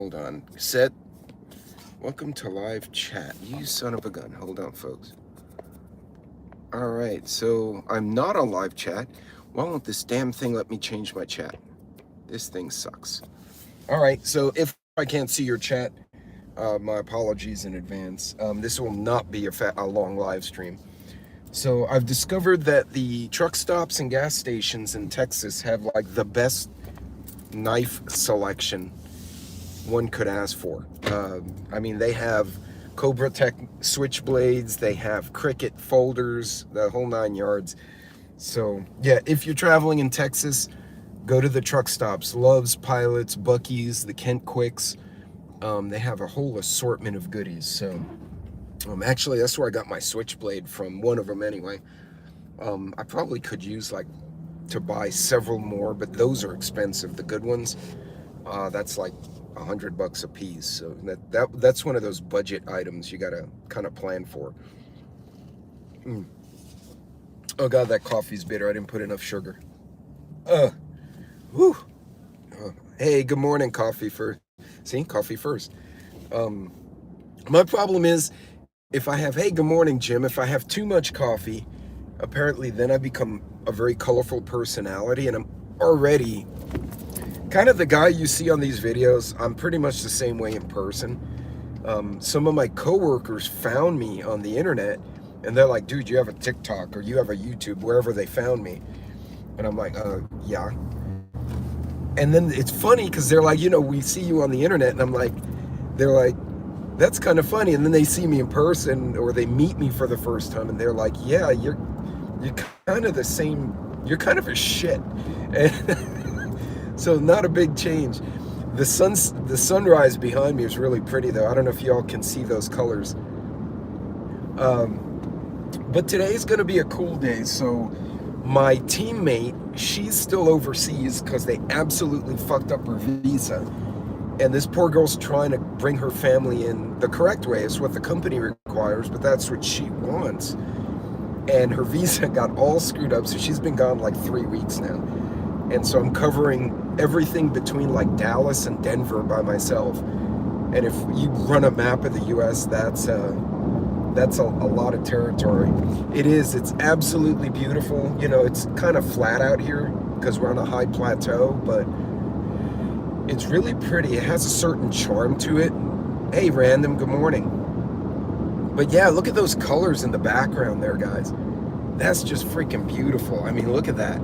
Hold on. Set. Welcome to live chat. You son of a gun. Hold on, folks. All right. So I'm not on live chat. Why won't this damn thing let me change my chat? This thing sucks. All right. So if I can't see your chat, my apologies in advance. This will not be a long live stream. So I've discovered that the truck stops and gas stations in Texas have like the best knife selection one could ask for. I mean, they have Cobra Tech switchblades, they have Cricut folders, the whole 9 yards. So yeah, if you're traveling in Texas, go to the truck stops. Love's, Pilots, Buc-ee's, the Kent Quicks. They have a whole assortment of goodies. So actually, that's where I got my switchblade from, one of them anyway. I probably could use to buy several more, but those are expensive. The good ones, that's like $100 a piece. So that's one of those budget items you gotta kind of plan for. Oh god, that coffee's bitter. I didn't put enough sugar. Whew. Hey, good morning, coffee first. See, coffee first. My problem is if I have, hey, good morning, Jim. If I have too much coffee, apparently then I become a very colorful personality, and I'm already kind of the guy you see on these videos. I'm pretty much the same way in person. Some of my coworkers found me on the internet, and they're like, dude, you have a TikTok or you have a YouTube, wherever they found me. And I'm like, yeah. And then it's funny because they're like, we see you on the internet, and I'm like, they're like, that's kind of funny. And then they see me in person, or they meet me for the first time, and they're like, yeah, you're kind of the same, you're kind of a shit. And so not a big change. The sunrise behind me is really pretty though. I don't know if y'all can see those colors. But today's gonna be a cool day. So my teammate, she's still overseas because they absolutely fucked up her visa. And this poor girl's trying to bring her family in the correct way. It's what the company requires, but that's what she wants. And her visa got all screwed up, so she's been gone like 3 weeks now. And so I'm covering everything between like Dallas and Denver by myself. And if you run a map of the US, that's a lot of territory. It's absolutely beautiful. It's kind of flat out here because we're on a high plateau, but it's really pretty. It has a certain charm to it. Hey, Random, good morning. But yeah, look at those colors in the background there, guys. That's just freaking beautiful. I mean, look at that.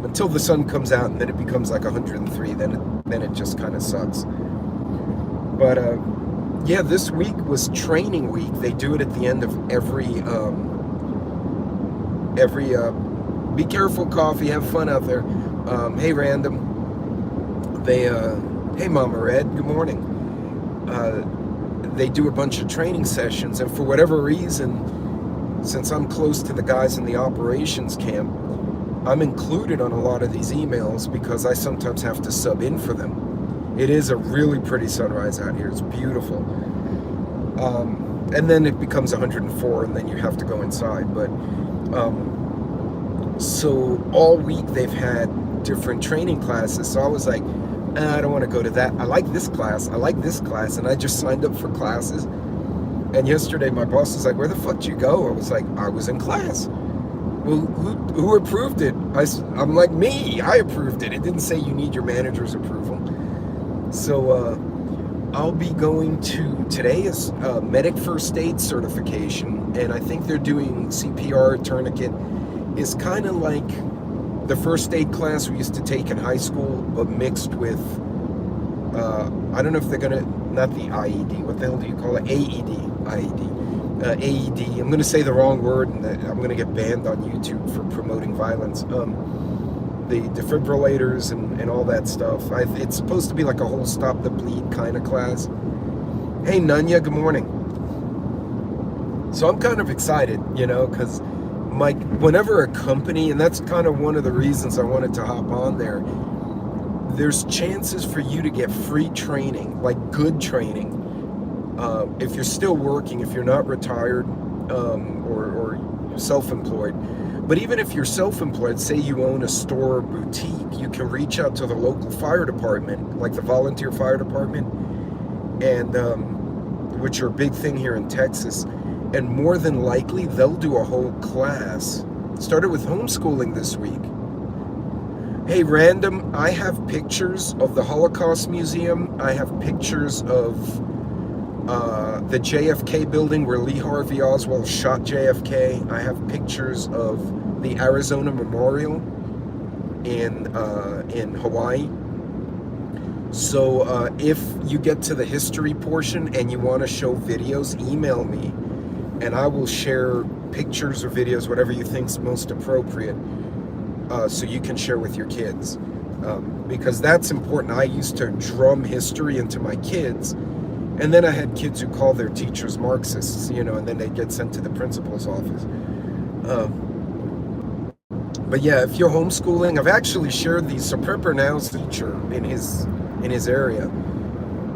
Until the sun comes out, and then it becomes like 103. Then it just kind of sucks. But yeah, this week was training week. They do it at the end of every be careful, coffee, have fun out there. Hey, Random. Hey, Mama Red, good morning. They do a bunch of training sessions, and for whatever reason, since I'm close to the guys in the operations camp, I'm included on a lot of these emails because I sometimes have to sub in for them. It is a really pretty sunrise out here. It's beautiful. And then it becomes 104, and then you have to go inside. But so all week they've had different training classes. So I was like, I don't want to go to that. I like this class. I like this class. And I just signed up for classes. And yesterday my boss was like, where the fuck did you go? I was like, I was in class. Well, who approved it? I'm like, me. I approved it. It didn't say you need your manager's approval. So I'll be going to, today is medic first aid certification. And I think they're doing CPR tourniquet. Is kind of like the first aid class we used to take in high school, but mixed with, I don't know if they're gonna, not the IED, what the hell do you call it? AED. I'm gonna say the wrong word, and I'm gonna get banned on YouTube for promoting violence. The defibrillators and all that stuff. It's supposed to be like a whole stop the bleed kind of class. Hey, Nunya, good morning. So I'm kind of excited, because whenever a company, and that's kind of one of the reasons I wanted to hop on there, there's chances for you to get free training, like good training, if you're still working, if you're not retired or self-employed. But even if you're self-employed, say you own a store or boutique, you can reach out to the local fire department, like the volunteer fire department, and which are a big thing here in Texas. And more than likely, they'll do a whole class. Started with homeschooling this week. Hey, random, I have pictures of the Holocaust Museum. I have pictures of the JFK building where Lee Harvey Oswald shot JFK. I have pictures of the Arizona Memorial in Hawaii. So if you get to the history portion and you want to show videos, email me and I will share pictures or videos, whatever you think's most appropriate, so you can share with your kids. Because that's important. I used to drum history into my kids, and then I had kids who call their teachers Marxists, you know, and then they'd get sent to the principal's office. But yeah, if you're homeschooling, I've actually shared these. So Prepper Now's teacher in his area,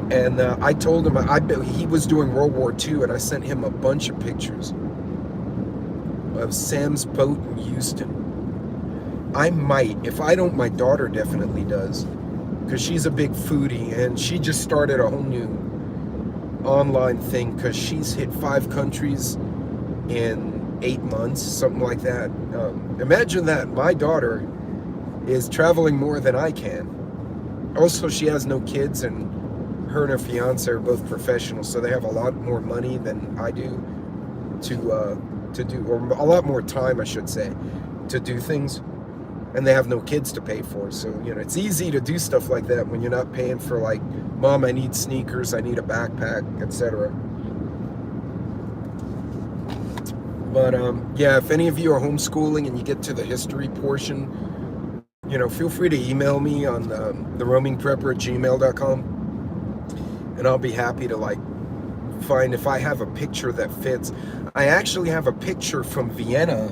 and I told him he was doing World War II, and I sent him a bunch of pictures of Sam's boat in Houston. I might, if I don't, my daughter definitely does, because she's a big foodie, and she just started a whole new online thing, because she's hit 5 countries in 8 months, something like that. Imagine that. My daughter is traveling more than I can. Also, she has no kids, and her and her fiance are both professionals, so they have a lot more money than I do to do, or a lot more time, I should say, to do things. And they have no kids to pay for, so you know, it's easy to do stuff like that when you're not paying for, like, Mom, I need sneakers, I need a backpack, etc. But yeah, if any of you are homeschooling and you get to the history portion, you know, feel free to email me on theroamingprepper@gmail.com, and I'll be happy to, like, find if I have a picture that fits. I actually have a picture from Vienna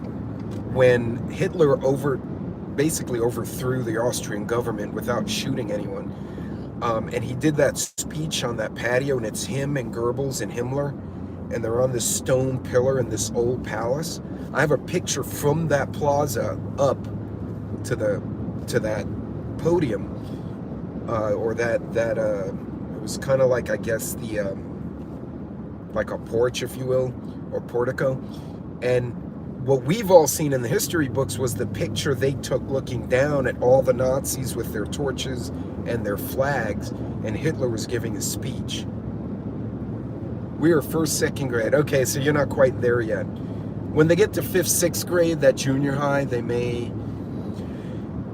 when Hitler basically overthrew the Austrian government without shooting anyone. And he did that speech on that patio, and it's him and Goebbels and Himmler, and they're on this stone pillar in this old palace. I have a picture from that plaza up to that podium, or that it was kind of like, I guess, the like a porch, if you will, or portico. And what we've all seen in the history books was the picture they took looking down at all the Nazis with their torches and their flags, and Hitler was giving a speech. We are first, second grade. Okay, so you're not quite there yet. When they get to 5th, 6th grade, that junior high, they may.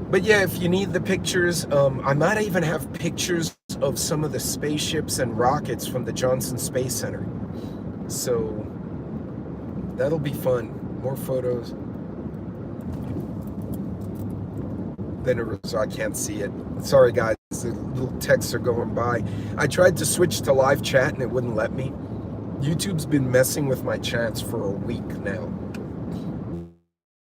But yeah, if you need the pictures, I might even have pictures of some of the spaceships and rockets from the Johnson Space Center. So that'll be fun. More photos. Then it was, I can't see it. Sorry guys, the little texts are going by. I tried to switch to live chat and it wouldn't let me. YouTube's been messing with my chats for a week now.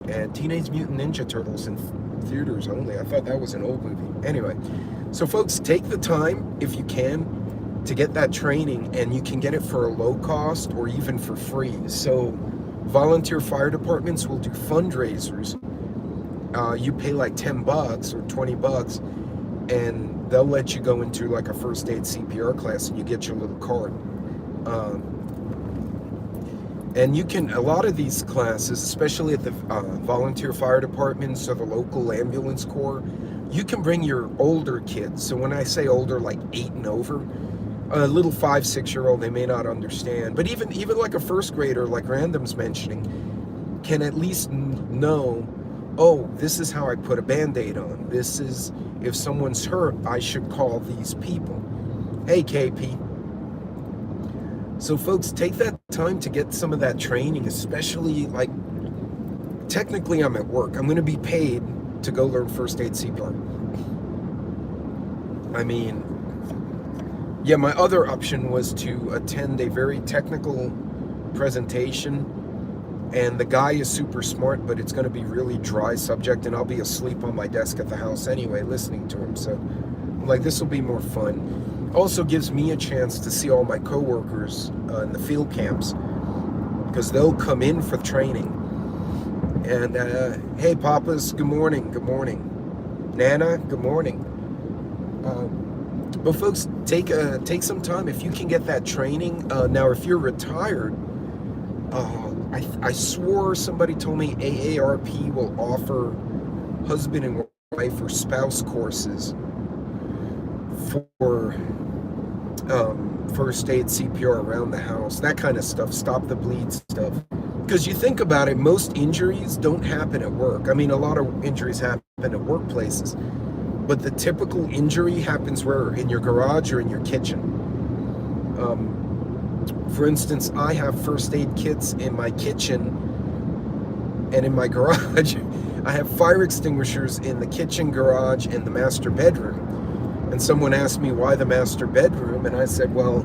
And Teenage Mutant Ninja Turtles in theaters only. I thought that was an old movie. Anyway, so folks, take the time, if you can, to get that training, and you can get it for a low cost or even for free. So volunteer fire departments will do fundraisers. You pay like $10 or $20, and they'll let you go into like a first aid CPR class, and you get your little card. And you can, a lot of these classes, especially at the volunteer fire departments or the local ambulance corps, you can bring your older kids. So when I say older, like 8 and over, a little 5, 6-year-old, they may not understand. But even like a first grader, like Random's mentioning, can at least know, oh, this is how I put a Band-Aid on. This is, if someone's hurt, I should call these people. Hey, KP. So folks, take that time to get some of that training, especially, like, technically I'm at work. I'm going to be paid to go learn first aid CPR. I mean, yeah, my other option was to attend a very technical presentation, and the guy is super smart, but it's going to be really dry subject, and I'll be asleep on my desk at the house anyway, listening to him. So, like, this will be more fun. Also gives me a chance to see all my coworkers in the field camps, because they'll come in for training. And hey, Papas, good morning. Good morning. Nana, good morning. But folks, take some time if you can get that training. Now, if you're retired, I swore somebody told me AARP will offer husband and wife or spouse courses for first aid, CPR around the house, that kind of stuff, stop the bleed stuff. Because you think about it, most injuries don't happen at work. I mean, a lot of injuries happen at workplaces, but the typical injury happens where? In your garage or in your kitchen. For instance, I have first aid kits in my kitchen and in my garage. I have fire extinguishers in the kitchen, garage, and the master bedroom. And someone asked me why the master bedroom, and I said, well,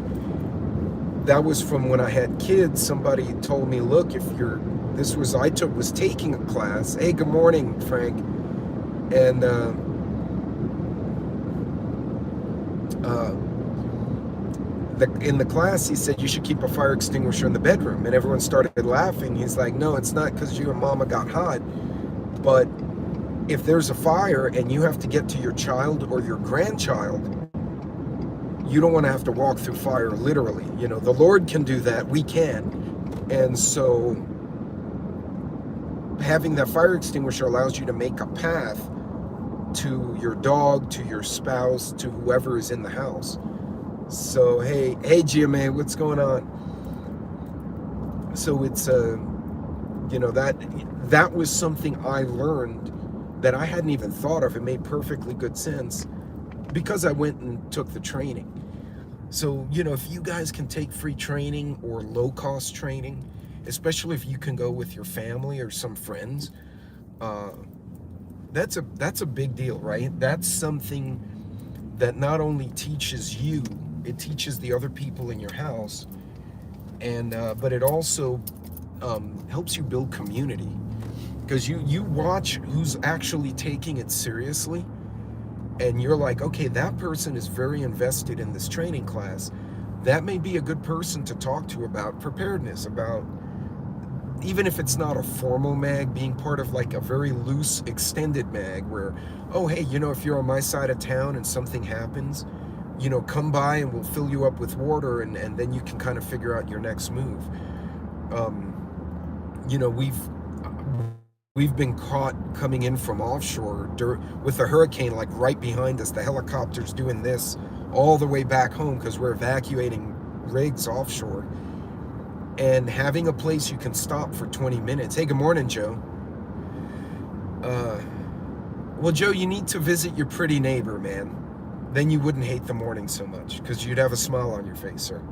that was from when I had kids. Somebody told me, look, if you're, this was, I was taking a class. Hey, good morning, Frank. And in the class, he said, you should keep a fire extinguisher in the bedroom. And everyone started laughing. He's like, no, it's not because you and mama got hot. But if there's a fire and you have to get to your child or your grandchild, you don't want to have to walk through fire, literally. You know, the Lord can do that. We can. And so having that fire extinguisher allows you to make a path to your dog, to your spouse, to whoever is in the house. So, hey, GMA, what's going on? So it's, you know, that was something I learned that I hadn't even thought of. It made perfectly good sense because I went and took the training. So, you know, if you guys can take free training or low-cost training, especially if you can go with your family or some friends, that's a big deal, right? That's something that not only teaches you, it teaches the other people in your house, and but it also helps you build community, because you watch who's actually taking it seriously, and you're like, okay, that person is very invested in this training class. That may be a good person to talk to about preparedness, about, even if it's not a formal mag, being part of like a very loose extended mag where, oh, hey, you know, if you're on my side of town and something happens, you know, come by and we'll fill you up with water, and then you can kind of figure out your next move. You know, we've been caught coming in from offshore with a hurricane like right behind us, the helicopters doing this all the way back home because we're evacuating rigs offshore, and having a place you can stop for 20 minutes. Hey, good morning, Joe. Well, Joe, you need to visit your pretty neighbor, man. Then you wouldn't hate the morning so much because you'd have a smile on your face, sir.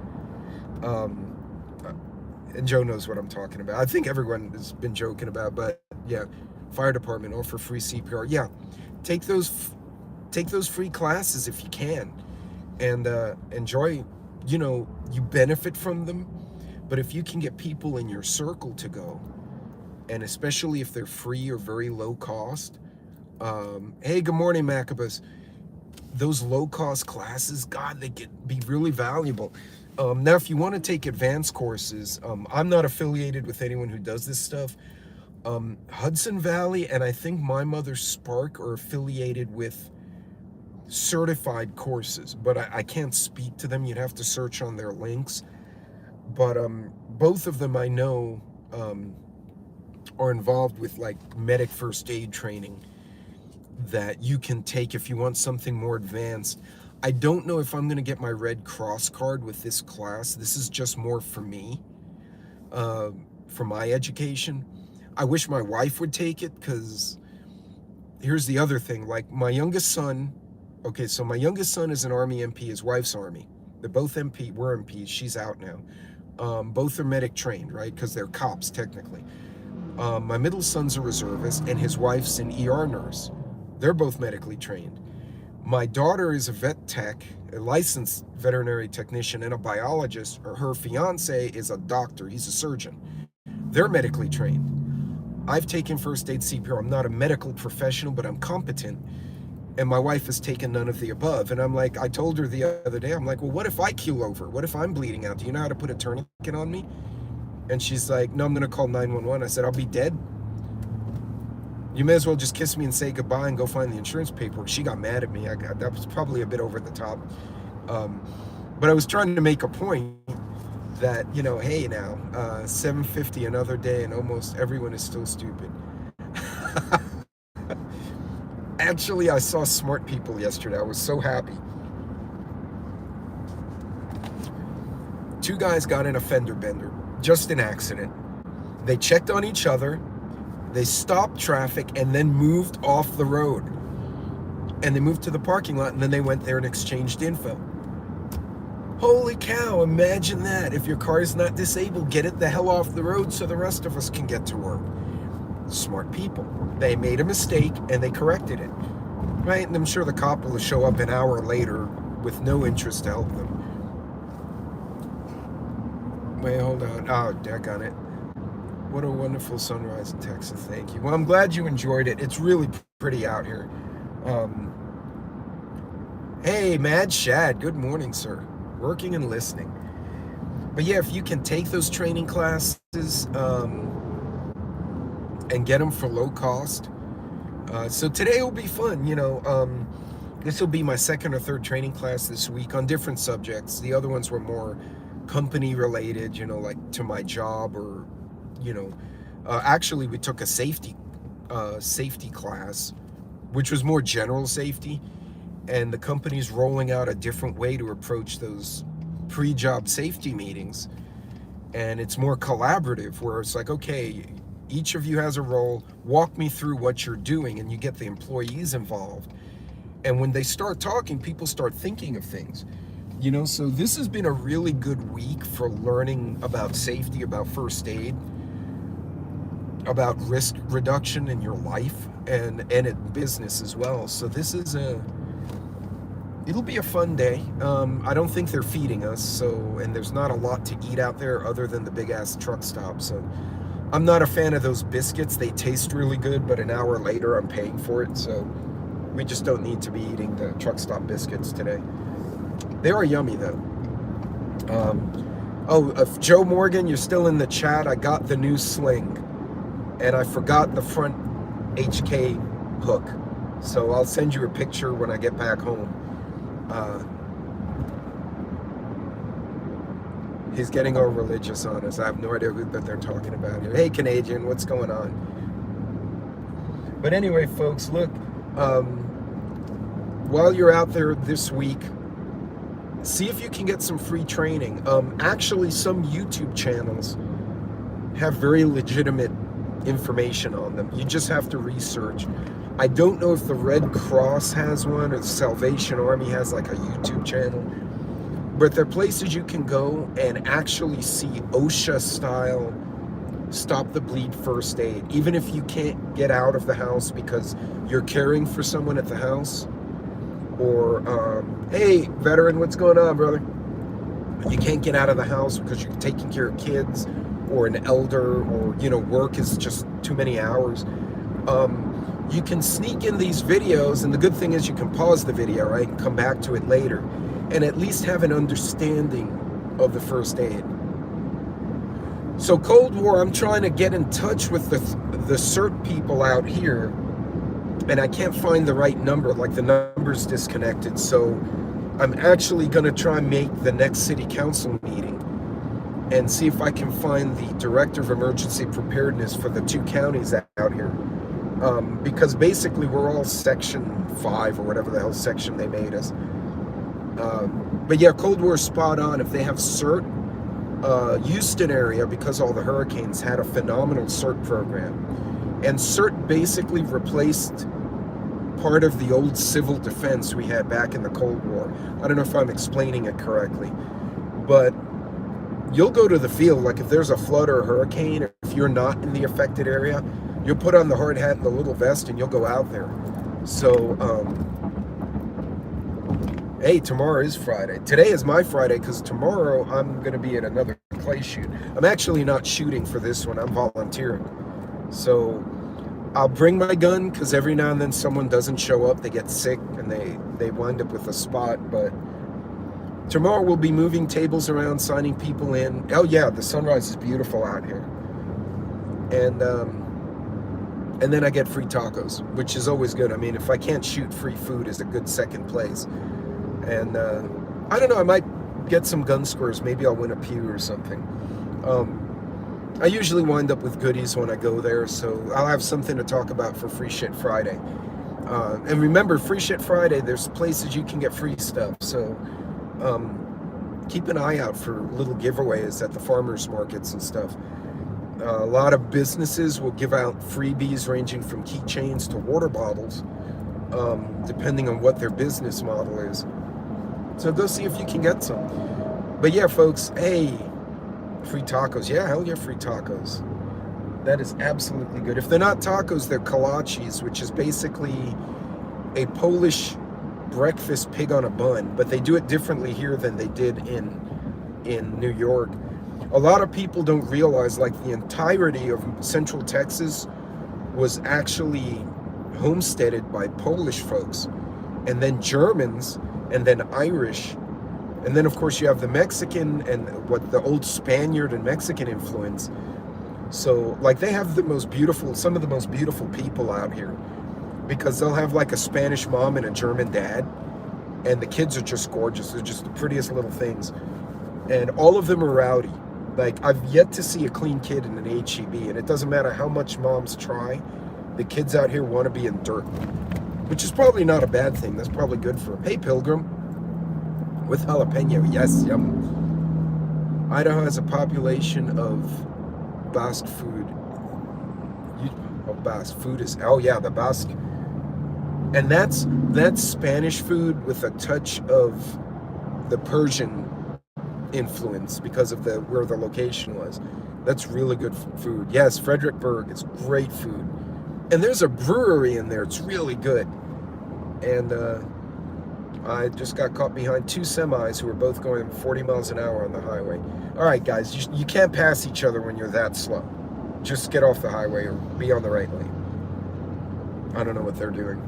And Joe knows what I'm talking about. I think everyone has been joking about, but yeah, fire department offer free CPR. Yeah, take those free classes if you can, and enjoy. You know, you benefit from them, but if you can get people in your circle to go, and especially if they're free or very low cost. Hey, good morning, Macabus. Those low-cost classes, God, they can be really valuable. Now, if you want to take advanced courses, I'm not affiliated with anyone who does this stuff. Hudson Valley and I think My Mother's Spark are affiliated with certified courses, but I can't speak to them. You'd have to search on their links. But both of them I know are involved with like medic first aid training that you can take if you want something more advanced. I don't know if I'm going to get my Red Cross card with this class. This is just more for me, for my education. I wish my wife would take it, because here's the other thing. Like my youngest son, okay, so my youngest son is an Army MP, his wife's Army. They're both MP, we're MPs, she's out now. Both are medic trained, right? Because they're cops, technically. My middle son's a reservist, and his wife's an ER nurse. They're both medically trained. My daughter is a vet tech, a licensed veterinary technician, and a biologist. Her fiance is a doctor, he's a surgeon. They're medically trained. I've taken first aid CPR. I'm not a medical professional, but I'm competent. And my wife has taken none of the above. And I'm like, I told her the other day, I'm like, well, what if I keel over? What if I'm bleeding out? Do you know how to put a tourniquet on me? And she's like, no, I'm going to call 911. I said, I'll be dead. You may as well just kiss me and say goodbye and go find the insurance paperwork. She got mad at me. That was probably a bit over the top. Um, but I was trying to make a point that, you know, hey now, 750 another day and almost everyone is still stupid. Actually, I saw smart people yesterday. I was so happy. Two guys got in a fender bender, just an accident. They checked on each other, they stopped traffic, and then moved off the road. And they moved to the parking lot, and then they went there and exchanged info. Holy cow, imagine that. If your car is not disabled, get it the hell off the road so the rest of us can get to work. Smart people. They made a mistake and they corrected it. Right? And I'm sure the cop will show up an hour later with no interest to help them. Wait, hold on. Oh, daggone it. What a wonderful sunrise in Texas. Thank you. Well, I'm glad you enjoyed it. It's really pretty out here. Hey, Mad Shad. Good morning, sir. Working and listening. But yeah, if you can take those training classes and get them for low cost. So today will be fun. You know, this will be my second or third training class this week on different subjects. The other ones were more company related, you know, like to my job or, you know, actually we took a safety class, which was more general safety, and the company's rolling out a different way to approach those pre-job safety meetings, and it's more collaborative, where it's like, okay, each of you has a role, walk me through what you're doing, and you get the employees involved. And when they start talking, people start thinking of things. You know, so this has been a really good week for learning about safety, about first aid, about risk reduction in your life and in business as well. So this is it'll be a fun day. I don't think they're feeding us, and there's not a lot to eat out there other than the big ass truck stop. So I'm not a fan of those biscuits. They taste really good, but an hour later I'm paying for it. So we just don't need to be eating the truck stop biscuits today. They are yummy though. If Joe Morgan, you're still in the chat, I got the new sling and I forgot the front HK hook. So I'll send you a picture when I get back home. He's getting all religious on us. I have no idea what they're talking about here. Hey, Canadian, what's going on? But anyway, folks, look, while you're out there this week, see if you can get some free training. Actually, some YouTube channels have very legitimate information on them. You just have to research. I don't know if the Red Cross has one or the Salvation Army has like a YouTube channel, but there are places you can go and actually see OSHA style stop the bleed first aid, even if you can't get out of the house because you're caring for someone at the house. Or, hey, veteran, what's going on, brother? You can't get out of the house because you're taking care of kids or an elder, or, you know, work is just too many hours. You can sneak in these videos, and the good thing is you can pause the video, right, and come back to it later, and at least have an understanding of the first aid. So Cold War, I'm trying to get in touch with the CERT people out here, and I can't find the right number, like the number's disconnected. So I'm actually gonna try and make the next city council meeting and see if I can find the director of emergency preparedness for the two counties out here. Because basically we're all section 5 or whatever the hell section they made us. But yeah, Cold War spot on. If they have CERT, Houston area, because all the hurricanes, had a phenomenal CERT program. And CERT basically replaced part of the old civil defense we had back in the Cold War. I don't know if I'm explaining it correctly, but you'll go to the field, like if there's a flood or a hurricane, or if you're not in the affected area, you'll put on the hard hat and the little vest and you'll go out there. So, hey, tomorrow is Friday. Today is my Friday because tomorrow I'm going to be at another clay shoot. I'm actually not shooting for this one. I'm volunteering. So I'll bring my gun because every now and then someone doesn't show up. They get sick and they wind up with a spot. But tomorrow we'll be moving tables around, signing people in. Oh yeah, the sunrise is beautiful out here. And And then I get free tacos, which is always good. I mean, if I can't shoot, free food is a good second place. And I don't know, I might get some gun squares. Maybe I'll win a pew or something. I usually wind up with goodies when I go there, so I'll have something to talk about for Free Shit Friday. And remember, Free Shit Friday, there's places you can get free stuff. So keep an eye out for little giveaways at the farmers markets and stuff. A lot of businesses will give out freebies ranging from keychains to water bottles, depending on what their business model is. So go see if you can get some. But yeah, folks, hey, free tacos. Yeah, hell yeah, free tacos. That is absolutely good. If they're not tacos, they're kolaches, which is basically a Polish breakfast pig on a bun, but they do it differently here than they did in New York. A lot of people don't realize, like, the entirety of Central Texas was actually homesteaded by Polish folks, and then Germans, and then Irish, and then of course you have the Mexican and what the old Spaniard and Mexican influence. So like they have some of the most beautiful people out here, because they'll have like a Spanish mom and a German dad, and the kids are just gorgeous. They're just the prettiest little things, and all of them are rowdy. Like, I've yet to see a clean kid in an HEB, and it doesn't matter how much moms try, the kids out here want to be in dirt, which is probably not a bad thing. That's probably good for them. Hey, Pilgrim, with jalapeno, yes, yum. Idaho has a population of Basque food. Basque food is, oh yeah, the Basque. And that's Spanish food with a touch of the Persian influence because of where the location was. That's really good food. Yes, Fredericksburg is great food, and there's a brewery in there. It's really good. And I just got caught behind two semis who were both going 40 miles an hour on the highway. All right, guys, you can't pass each other when you're that slow. Just get off the highway or be on the right lane. I don't know what they're doing.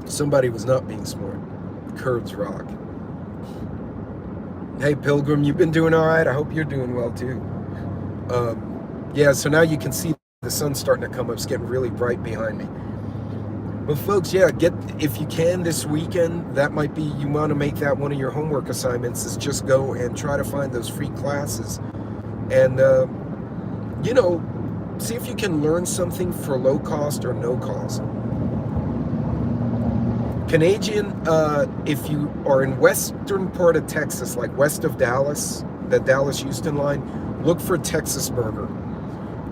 Somebody was not being smart. Kurds rock. Hey, Pilgrim, you've been doing all right? I hope you're doing well, too. Yeah, so now you can see the sun's starting to come up. It's getting really bright behind me. But, folks, yeah, if you can this weekend, that might be, you want to make that one of your homework assignments, is just go and try to find those free classes. And, you know, see if you can learn something for low cost or no cost. Canadian, if you are in western part of Texas, like west of Dallas, the Dallas-Houston line, look for Texas Burger.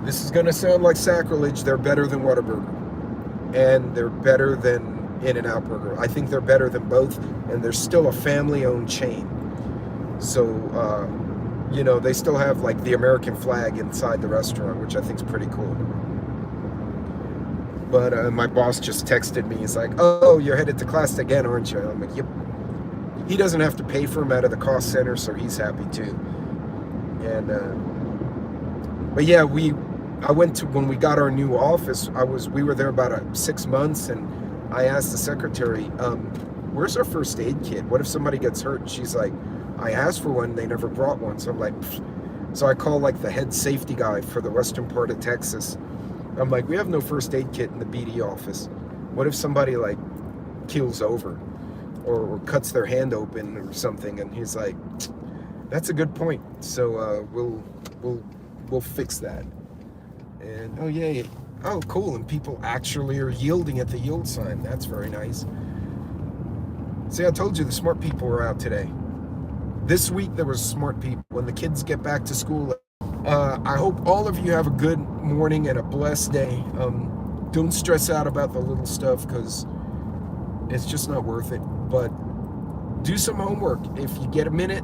This is going to sound like sacrilege. They're better than Whataburger, and they're better than In-N-Out Burger. I think they're better than both, and they're still a family-owned chain. So, you know, they still have like the American flag inside the restaurant, which I think is pretty cool. But my boss just texted me. He's like, oh, you're headed to class again, aren't you? I'm like, yep. He doesn't have to pay for him out of the cost center, so he's happy too. And, but yeah, I went to, when we got our new office, we were there about 6 months, and I asked the secretary, where's our first aid kit? What if somebody gets hurt? And she's like, I asked for one, they never brought one. So I'm like, pfft. So I call like the head safety guy for the western part of Texas. I'm like, we have no first aid kit in the BD office. What if somebody like keels over or cuts their hand open or something? And he's like, that's a good point. So we'll fix that. And oh yay, oh cool. And people actually are yielding at the yield sign. That's very nice. See, I told you the smart people were out today. This week there was smart people. When the kids get back to school, I hope all of you have a good morning and a blessed day. Don't stress out about the little stuff, because it's just not worth it. But do some homework. If you get a minute,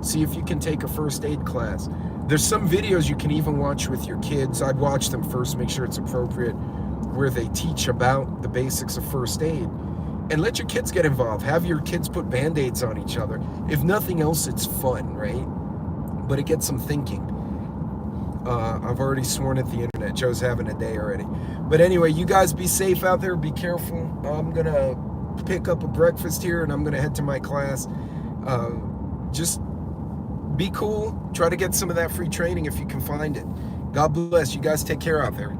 see if you can take a first aid class. There's some videos you can even watch with your kids. I'd watch them first, make sure it's appropriate, where they teach about the basics of first aid. And let your kids get involved. Have your kids put Band-Aids on each other. If nothing else, it's fun, right? But it gets them thinking. I've already sworn at the internet. Joe's having a day already. But anyway, you guys be safe out there. Be careful. I'm going to pick up a breakfast here, and I'm going to head to my class. Just be cool. Try to get some of that free training if you can find it. God bless. You guys take care out there.